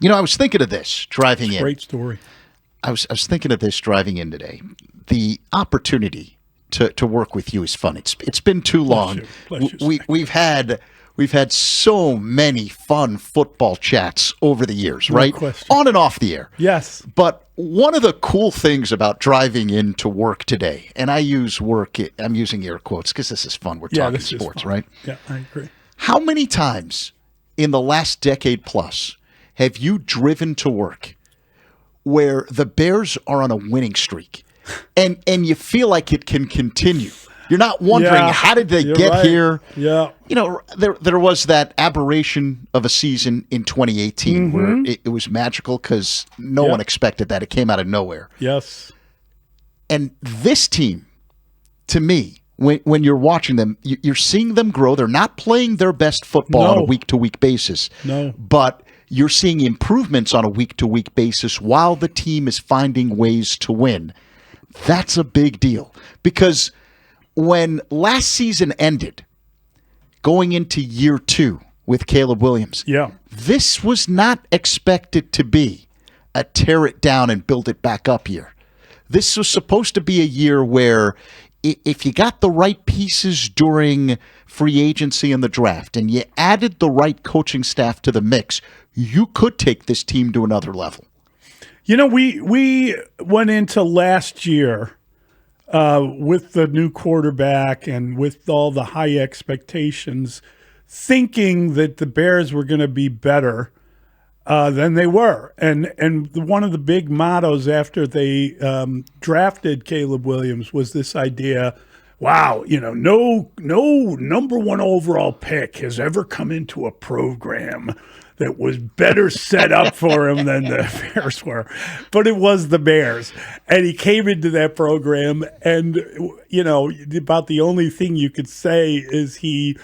I was thinking of this driving in. Great story. I was thinking of this driving in today. The opportunity to work with you is fun. It's been too long. Bless you. We've had so many fun football chats over the years, right? Question. On and off the air. Yes. But one of the cool things about driving into work today, and I use work, I'm using air quotes because this is fun. We're talking sports, right? Yeah, I agree. How many times in the last decade plus have you driven to work where the Bears are on a winning streak and you feel like it can continue? You're not wondering, how did they get here? Yeah. There was that aberration of a season in 2018 where it was magical because no one expected that. It came out of nowhere. Yes. And this team, to me, when you're watching them, you're seeing them grow. They're not playing their best football on a week-to-week basis. No. But you're seeing improvements on a week-to-week basis while the team is finding ways to win. That's a big deal. Because when last season ended, going into year 2 with Caleb Williams, this was not expected to be a tear it down and build it back up year. This was supposed to be a year where if you got the right pieces during free agency and the draft and you added the right coaching staff to the mix, you could take this team to another level. We went into last year with the new quarterback and with all the high expectations, thinking that the Bears were going to be better than they were. And one of the big mottos after they drafted Caleb Williams was this idea, wow, no number 1 overall pick has ever come into a program that was better set up for him than the Bears were. But it was the Bears. And he came into that program, and, about the only thing you could say is he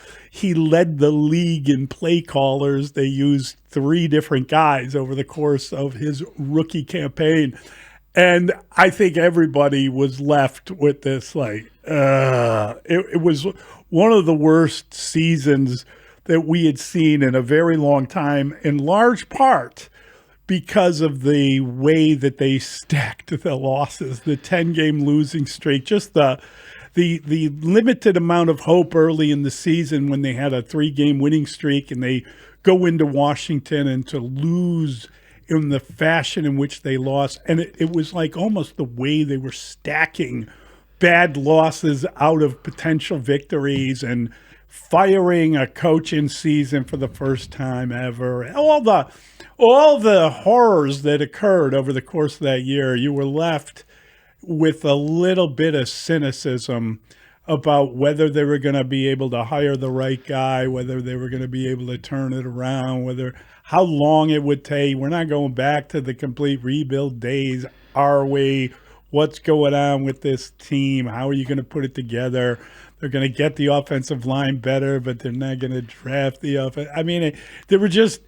led the league in play callers. They used 3 different guys over the course of his rookie campaign. And I think everybody was left with this, it was one of the worst seasons that we had seen in a very long time, in large part because of the way that they stacked the losses, the 10-game losing streak, just the limited amount of hope early in the season when they had a 3-game winning streak and they go into Washington and to lose in the fashion in which they lost. And it was like almost the way they were stacking bad losses out of potential victories and firing a coach in season for the first time ever. All the horrors that occurred over the course of that year, you were left with a little bit of cynicism about whether they were going to be able to hire the right guy, whether they were going to be able to turn it around, how long it would take. We're not going back to the complete rebuild days, are we? What's going on with this team? How are you going to put it together? They're going to get the offensive line better, but they're not going to draft the offense. I mean, they were just,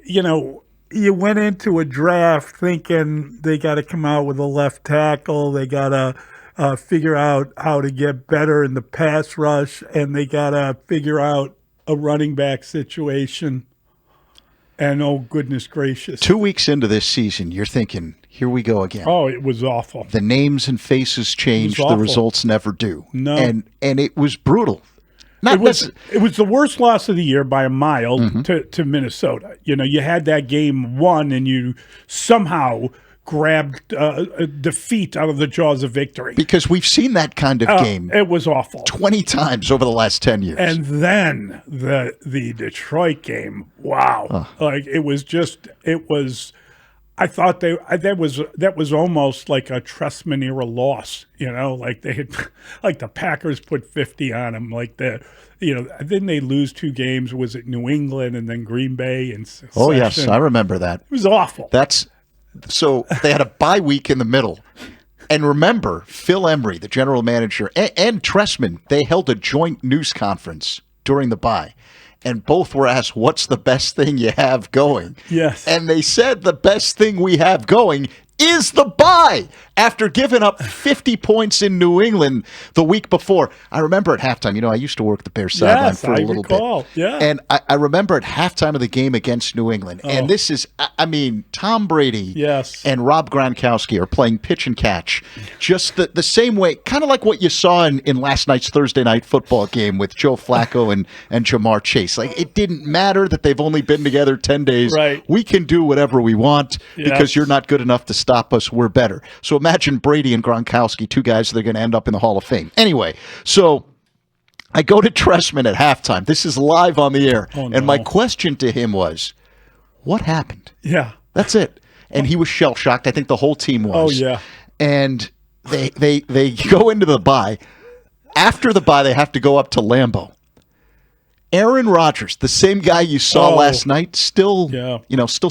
you went into a draft thinking they got to come out with a left tackle. They got to figure out how to get better in the pass rush, and they got to figure out a running back situation. And oh, goodness gracious. 2 weeks into this season, you're thinking, here we go again. Oh, it was awful. The names and faces changed. The results never do. No. And it was brutal. It was the worst loss of the year by a mile to Minnesota. You had that game won, and you somehow grabbed a defeat out of the jaws of victory. Because we've seen that kind of game. It was awful. 20 times over the last 10 years. And then the Detroit game, wow. I thought that was almost like a Trestman era loss, like they had, like the Packers put 50 on them, didn't they lose 2 games? Was it New England and then Green Bay and succession? Oh yes, I remember that. It was awful. So they had a bye week in the middle. And remember, Phil Emery, the general manager, and Trestman, they held a joint news conference during the bye. And both were asked, what's the best thing you have going? Yes. And they said the best thing we have going is the bye after giving up 50 points in New England the week before. I remember at halftime, I used to work the Bears sideline for a little bit. Yeah. And I remember at halftime of the game against New England, and this is, Tom Brady and Rob Gronkowski are playing pitch and catch just the same way, kind of like what you saw in last night's Thursday night football game with Joe Flacco and Jamar Chase. Like, it didn't matter that they've only been together 10 days. Right. We can do whatever we want because you're not good enough to stop us. We're better. So imagine Brady and Gronkowski, two guys that are going to end up in the Hall of Fame. Anyway, so I go to Trestman at halftime. This is live on the air. Oh, no. And my question to him was, what happened? Yeah. That's it. And he was shell-shocked. I think the whole team was. Oh, yeah. And they go into the bye. After the bye, they have to go up to Lambeau. Aaron Rodgers, the same guy you saw last night, still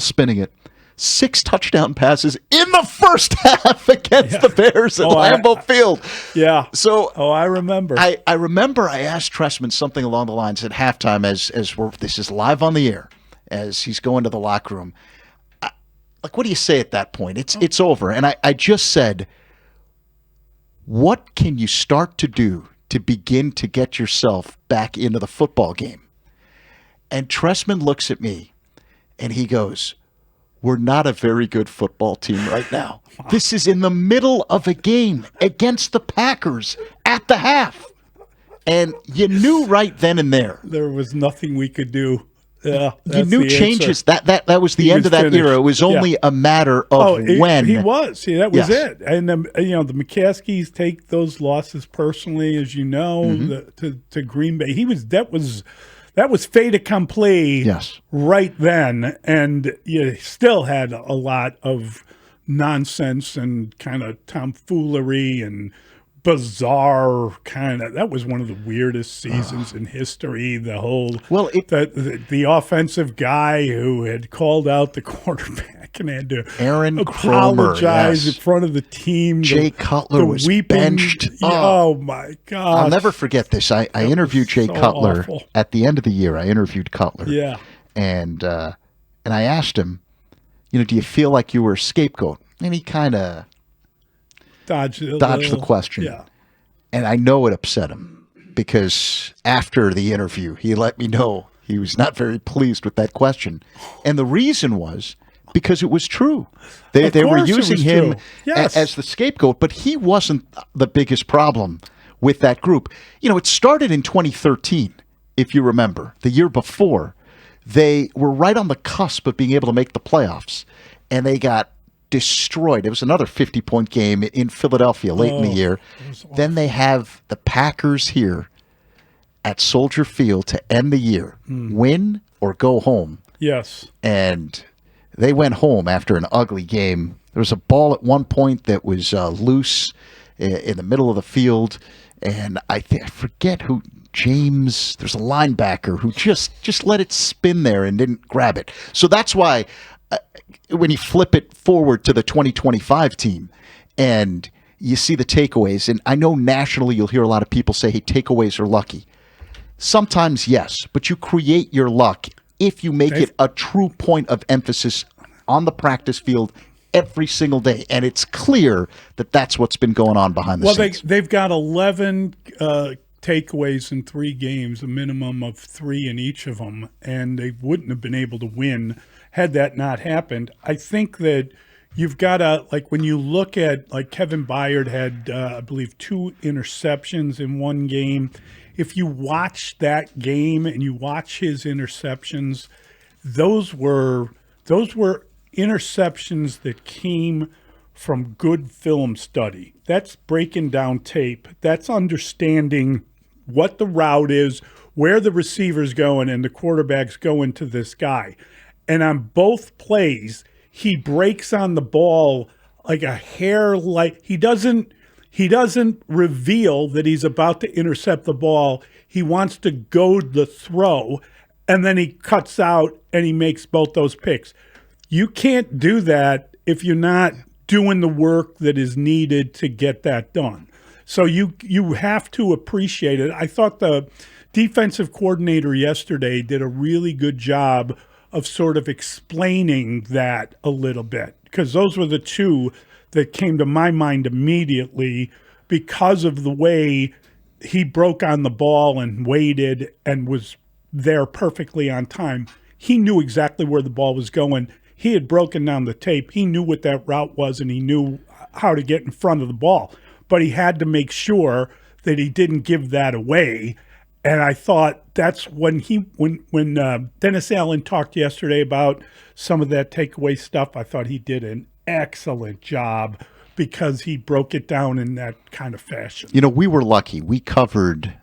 spinning it. 6 touchdown passes in the first half against the Bears at Lambeau Field. Yeah. So I remember. I remember I asked Trestman something along the lines at halftime as this is live on the air, as he's going to the locker room. What do you say at that point? It's over. And I just said, what can you start to do to begin to get yourself back into the football game? And Trestman looks at me and he goes, we're not a very good football team right now. This is in the middle of a game against the Packers at the half. And you knew right then and there. There was nothing we could do. Yeah, you knew changes. That was the end of that era. It was only a matter of when. He was. See, that was it. And, the McCaskies take those losses personally, as you know, to Green Bay. That was fait accompli right then, and you still had a lot of nonsense and kind of tomfoolery and bizarre that was one of the weirdest seasons in history. The whole the offensive guy who had called out the quarterback and had to apologize in front of the team. Jay Cutler was benched. Oh my God! I'll never forget this. I interviewed Jay Cutler at the end of the year. I interviewed Cutler. Yeah, and I asked him, do you feel like you were a scapegoat? And he kind of dodged the question. Yeah. And I know it upset him because after the interview, he let me know he was not very pleased with that question. And the reason was because it was true. They were using him as the scapegoat, but he wasn't the biggest problem with that group. It started in 2013, if you remember. The year before, they were right on the cusp of being able to make the playoffs, and they got destroyed. It was another 50-point game in Philadelphia late in the year. Then they have the Packers here at Soldier Field to end the year. Win or go home. Yes. And they went home after an ugly game. There was a ball at one point that was loose in the middle of the field, and I forget who. James, there's a linebacker who just let it spin there and didn't grab it. So that's why when you flip it forward to the 2025 team and you see the takeaways, and I know nationally you'll hear a lot of people say, hey, takeaways are lucky. Sometimes, yes, but you create your luck if you make it a true point of emphasis on the practice field every single day. And it's clear that that's what's been going on behind the scenes. They've got 11 takeaways in 3 games, a minimum of 3 in each of them, and they wouldn't have been able to win had that not happened. I think that you've got to, when you look at, Kevin Byard had, I believe, 2 interceptions in one game. If you watch that game and you watch his interceptions, those were interceptions that came from good film study. That's breaking down tape. That's understanding what the route is, where the receiver's going, and the quarterback's going to this guy. And on both plays, he breaks on the ball like a hair. He doesn't reveal that he's about to intercept the ball. He wants to goad the throw, and then he cuts out and he makes both those picks. You can't do that if you're not doing the work that is needed to get that done. So you have to appreciate it. I thought the defensive coordinator yesterday did a really good job of sort of explaining that a little bit. because those were the two that came to my mind immediately because of the way he broke on the ball and waited and was there perfectly on time. He knew exactly where the ball was going. He had broken down the tape. He knew what that route was, and he knew how to get in front of the ball. But he had to make sure that he didn't give that away. And I thought that's when Dennis Allen talked yesterday about some of that takeaway stuff, I thought he did an excellent job because he broke it down in that kind of fashion. You know, we were lucky. We covered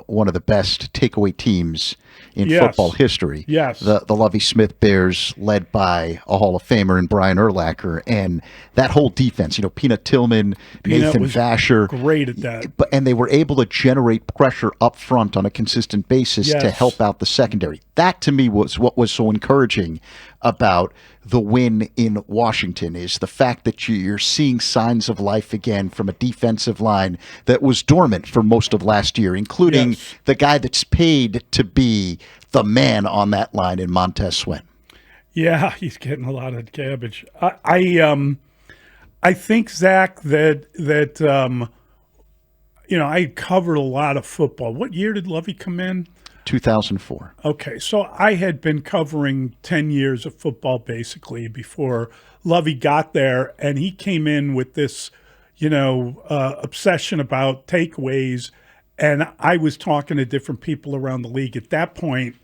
one of the best takeaway teams in football history. Yes. The Lovie Smith Bears, led by a Hall of Famer in Brian Urlacher, and that whole defense, you know, Peanut Tillman, Nathan Vasher. Great at that. And they were able to generate pressure up front on a consistent basis to help out the secondary. That, to me, was what was so encouraging about the win in Washington, is the fact that you're seeing signs of life again from a defensive line that was dormant for most of last year, including the guy that's paid to be the man on that line in Montez Sweat. Yeah, he's getting a lot of cabbage. I think, Zach, that you know, I covered a lot of football. What year did Lovie come in? 2004. Okay, so I had been covering 10 years of football basically before Lovie got there, and he came in with this, you know, obsession about takeaways, and I was talking to different people around the league at that point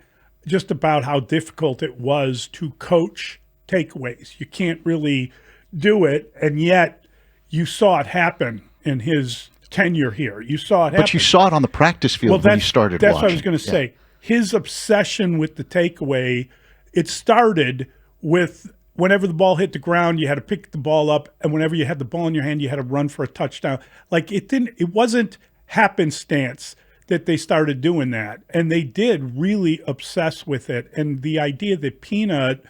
just about how difficult it was to coach takeaways. You can't really do it, and yet you saw it happen in his tenure here. You saw it happen. But you saw it on the practice field when you started That's watching. what I was going to say. His obsession with the takeaway, it started with whenever the ball hit the ground, you had to pick the ball up, and whenever you had the ball in your hand, you had to run for a touchdown. Like it wasn't happenstance that they started doing that. And they did really obsess with it. And the idea that Peanut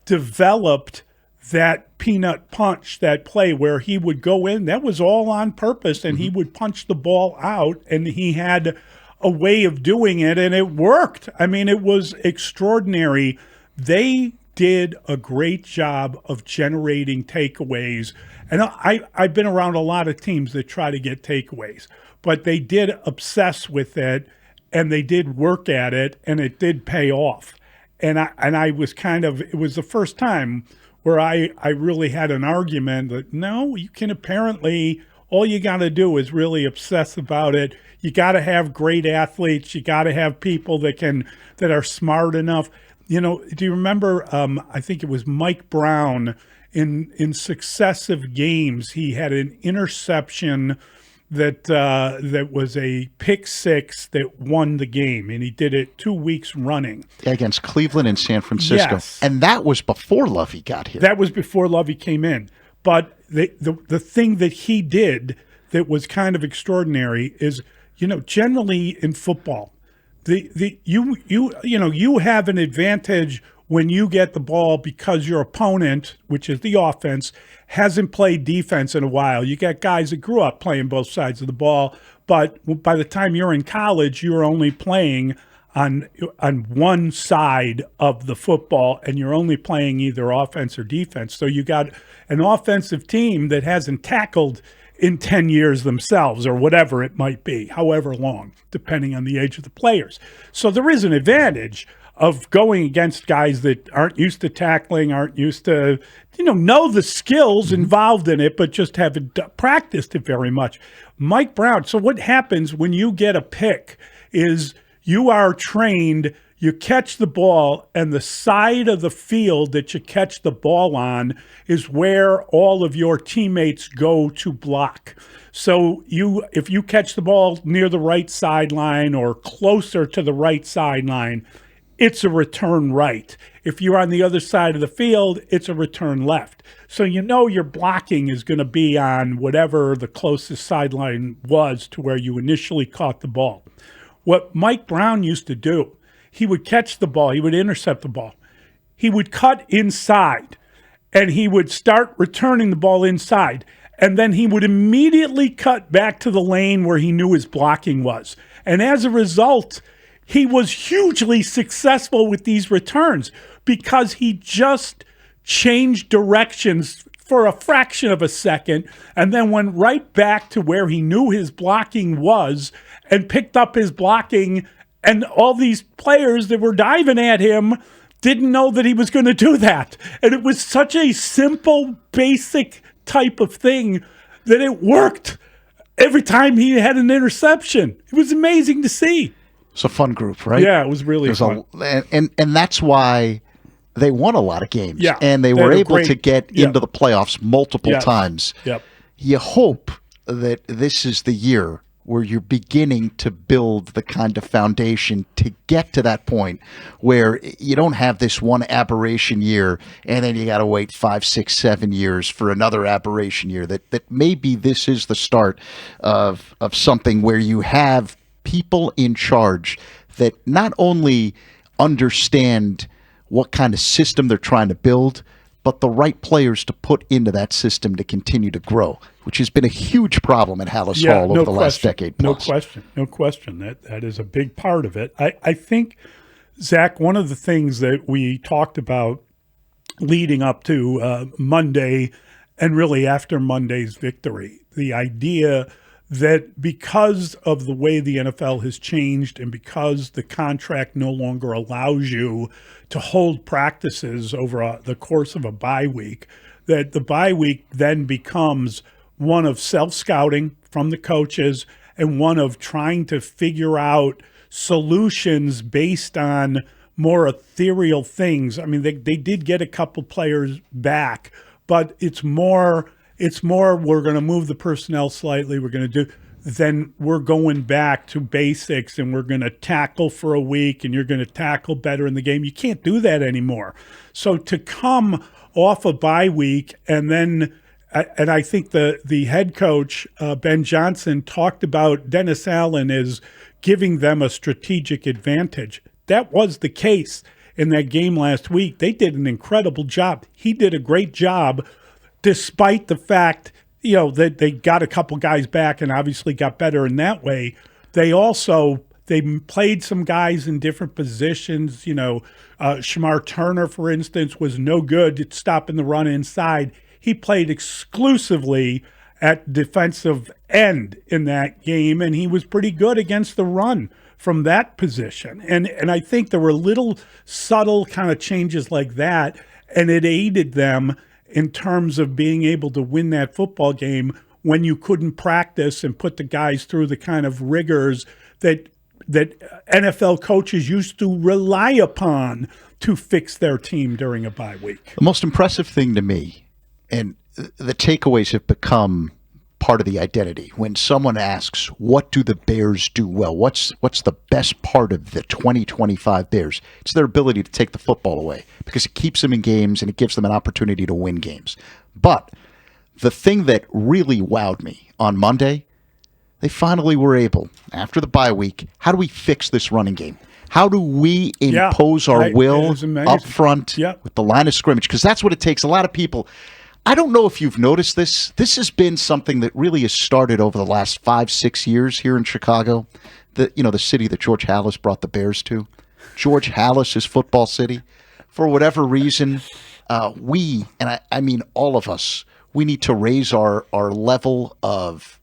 developed that peanut punch, that play where he would go in, that was all on purpose, and he would punch the ball out, and he had a way of doing it, and it worked. I mean, it was extraordinary. They did a great job of generating takeaways, and I've been around a lot of teams that try to get takeaways, but they did obsess with it, and they did work at it, and it did pay off. And I was it was the first time where I really had an argument that, no, you can apparently, all you got to do is really obsess about it. You got to have great athletes. You got to have people that are smart enough. You know, do you remember, I think it was Mike Brown in successive games, he had an interception that was a pick six that won the game, and he did it 2 weeks running against Cleveland and San Francisco. Yes. And that was before Lovie got here. That was before Lovie came in. But the thing that he did that was kind of extraordinary is, you know, generally in football, you have an advantage when you get the ball because your opponent, which is the offense, hasn't played defense in a while. You got guys that grew up playing both sides of the ball, but by the time you're in college, you're only playing on one side of the football, and you're only playing either offense or defense. So you got an offensive team that hasn't tackled in 10 years themselves, or whatever it might be, however long, depending on the age of the players. So there is an advantage of going against guys that aren't used to tackling, aren't used to, know the skills involved in it, but just haven't practiced it very much. Mike Brown, so what happens when you get a pick is you are trained, you catch the ball, and the side of the field that you catch the ball on is where all of your teammates go to block. So if you catch the ball near the right sideline or closer to the right sideline, it's a return right. If you're on the other side of the field, it's a return left. So your blocking is going to be on whatever the closest sideline was to where you initially caught the ball. What Mike Brown used to do, he would catch the ball, he would intercept the ball, he would cut inside, and he would start returning the ball inside, and then he would immediately cut back to the lane where he knew his blocking was. And as a result, he was hugely successful with these returns because he just changed directions for a fraction of a second and then went right back to where he knew his blocking was and picked up his blocking, and all these players that were diving at him didn't know that he was going to do that. And it was such a simple, basic type of thing that it worked every time he had an interception. It was amazing to see. It's a fun group, right? Yeah, it was really fun. And that's why they won a lot of games. Yeah, and they were able to get into the playoffs multiple times. Yep. You hope that this is the year where you're beginning to build the kind of foundation to get to that point where you don't have this one aberration year and then you got to wait 5, 6, 7 years for another aberration year. That maybe this is the start of something where you have people in charge that not only understand what kind of system they're trying to build, but the right players to put into that system to continue to grow, which has been a huge problem at Hallis Hall over the last decade plus. No question. That is a big part of it. I think, Zach, one of the things that we talked about leading up to Monday and really after Monday's victory, the idea that because of the way the NFL has changed and because the contract no longer allows you to hold practices over the course of a bye week, that the bye week then becomes one of self-scouting from the coaches and one of trying to figure out solutions based on more ethereal things. I mean, they did get a couple players back, but it's more we're going to move the personnel slightly, then we're going back to basics and we're going to tackle for a week and you're going to tackle better in the game. You can't do that anymore. So to come off a bye week and I think the head coach, Ben Johnson, talked about Dennis Allen as giving them a strategic advantage. That was the case in that game last week. They did an incredible job. He did a great job despite the fact, that they got a couple guys back and obviously got better in that way. They played some guys in different positions. Shamar Turner, for instance, was no good at stopping the run inside. He played exclusively at defensive end in that game, and he was pretty good against the run from that position. And I think there were little subtle kind of changes like that, and it aided them in terms of being able to win that football game when you couldn't practice and put the guys through the kind of rigors that NFL coaches used to rely upon to fix their team during a bye week. The most impressive thing to me, and the takeaways have become part of the identity. When someone asks, what do the Bears do well? What's the best part of the 2025 Bears? It's their ability to take the football away because it keeps them in games and it gives them an opportunity to win games. But the thing that really wowed me on Monday, they finally were able, after the bye week, how do we fix this running game? How do we impose our will up front with the line of scrimmage? Because that's what it takes. A lot of people, I don't know if you've noticed this. This has been something that really has started over the last 5-6 years here in Chicago. The city that George Halas brought the Bears to. George Halas is football city. For whatever reason, we, and I mean all of us, we need to raise our level of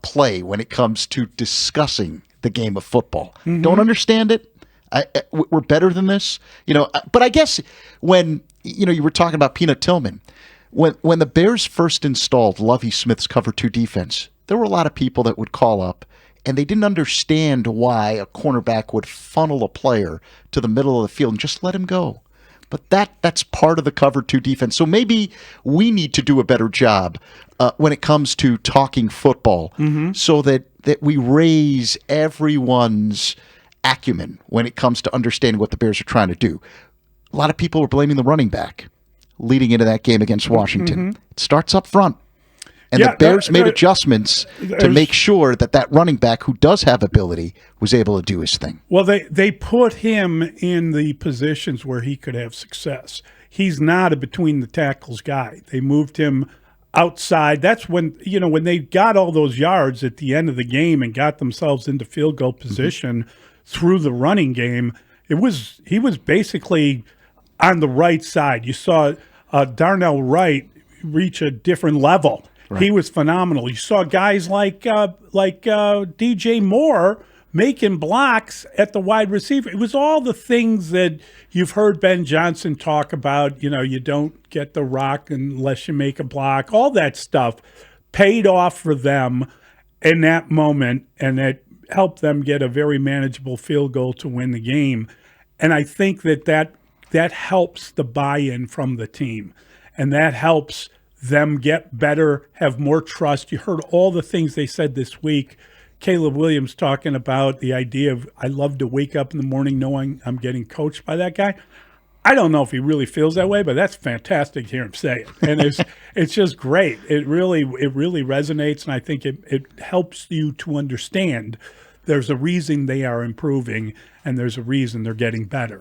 play when it comes to discussing the game of football. Mm-hmm. Don't understand it. We're better than this, But I guess when you were talking about Peanut Tillman, when the Bears first installed Lovie Smith's cover 2 defense, there were a lot of people that would call up and they didn't understand why a cornerback would funnel a player to the middle of the field and just let him go. But that's part of the cover 2 defense. So maybe we need to do a better job when it comes to talking football, so that we raise everyone's acumen when it comes to understanding what the Bears are trying to do. A lot of people were blaming the running back leading into that game against Washington. It starts up front. And the Bears made adjustments to make sure that running back who does have ability was able to do his thing. Well, they put him in the positions where he could have success. He's not a between the tackles guy. They moved him outside. That's when they got all those yards at the end of the game and got themselves into field goal position through the running game. He was basically on the right side. You saw Darnell Wright reach a different level. Right. He was phenomenal. You saw guys like DJ Moore making blocks at the wide receiver. It was all the things that you've heard Ben Johnson talk about. You don't get the rock unless you make a block. All that stuff paid off for them in that moment, and it helped them get a very manageable field goal to win the game. And I think that helps the buy-in from the team, and that helps them get better, have more trust. You heard all the things they said this week. Caleb Williams talking about the idea of, I love to wake up in the morning knowing I'm getting coached by that guy. I don't know if he really feels that way, but that's fantastic to hear him say it. And it's just great. It really resonates, and I think it helps you to understand there's a reason they are improving, and there's a reason they're getting better.